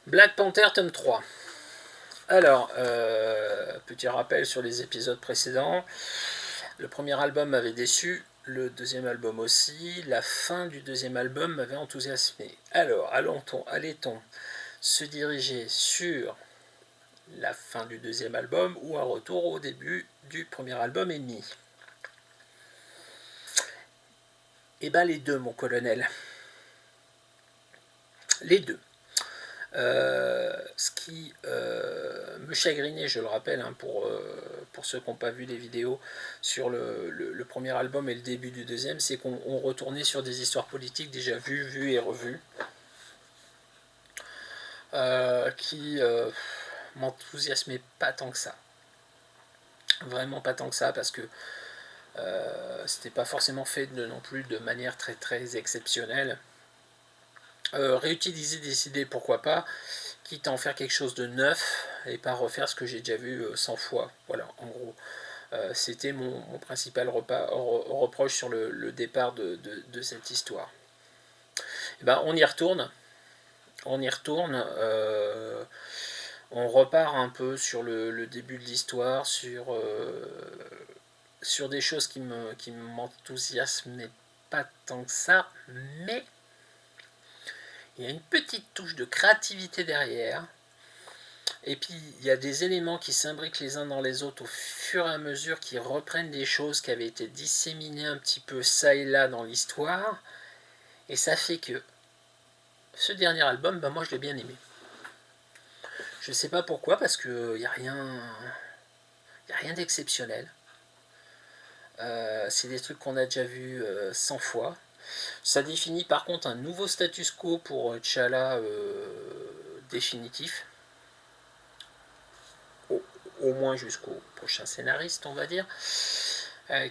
Black Panther tome 3. Alors, petit rappel sur les épisodes précédents. Le premier album m'avait déçu, le deuxième album aussi. La fin du deuxième album m'avait enthousiasmé. Alors, allait-on se diriger sur la fin du deuxième album ou un retour au début du premier album et demi? Eh ben les deux, mon colonel. Les deux. Ce qui me chagrinait, je le rappelle, hein, pour ceux qui n'ont pas vu les vidéos sur le premier album et le début du deuxième, c'est qu'on retournait sur des histoires politiques déjà vues et revues, qui m'enthousiasmaient pas tant que ça. Vraiment pas tant que ça, parce que c'était pas forcément fait non plus de manière très très exceptionnelle. Réutiliser des idées, pourquoi pas, quitte à en faire quelque chose de neuf et pas refaire ce que j'ai déjà vu 100 fois. Voilà, en gros. C'était mon principal reproche sur le départ de cette histoire. Et ben, on y retourne. On y retourne. On repart un peu sur le début de l'histoire, sur des choses qui m'enthousiasmaient pas tant que ça, mais il y a une petite touche de créativité derrière. Et puis il y a des éléments qui s'imbriquent les uns dans les autres au fur et à mesure, qui reprennent des choses qui avaient été disséminées un petit peu ça et là dans l'histoire. Et ça fait que ce dernier album, ben moi je l'ai bien aimé. Je ne sais pas pourquoi, parce qu'il n'y a rien d'exceptionnel. C'est des trucs qu'on a déjà vus 100 fois. Ça définit par contre un nouveau status quo pour T'Challa définitif. Au moins jusqu'au prochain scénariste, on va dire,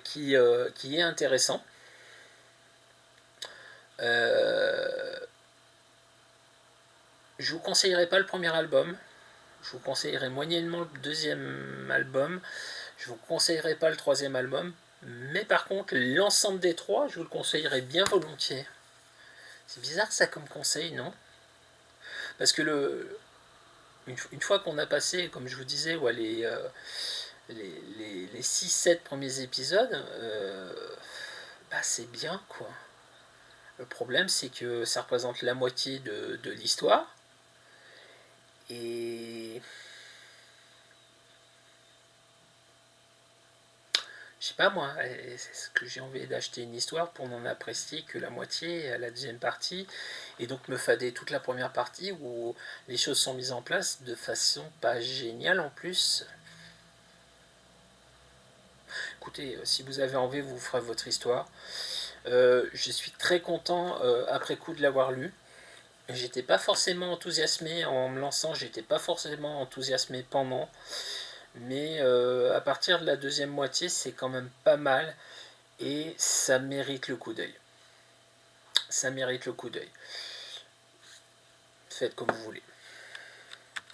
qui est intéressant. Je vous conseillerais pas le premier album, je vous conseillerais moyennement le deuxième album, je vous conseillerais pas le troisième album, mais par contre l'ensemble des trois, je vous le conseillerais bien volontiers. C'est bizarre ça comme conseil, non? Parce que une fois qu'on a passé, comme je vous disais, ouais, les 6-7 premiers épisodes, bah c'est bien quoi. Le problème c'est que ça représente la moitié de l'histoire. Et je sais pas moi, est-ce que j'ai envie d'acheter une histoire pour n'en apprécier que la moitié à la deuxième partie, et donc me fader toute la première partie où les choses sont mises en place de façon pas géniale en plus. Écoutez, si vous avez envie, vous ferez votre histoire. Je suis très content après coup de l'avoir lu. J'étais pas forcément enthousiasmé en me lançant, j'étais pas forcément enthousiasmé pendant, mais à partir de la deuxième moitié, c'est quand même pas mal et ça mérite le coup d'œil. Ça mérite le coup d'œil. Faites comme vous voulez.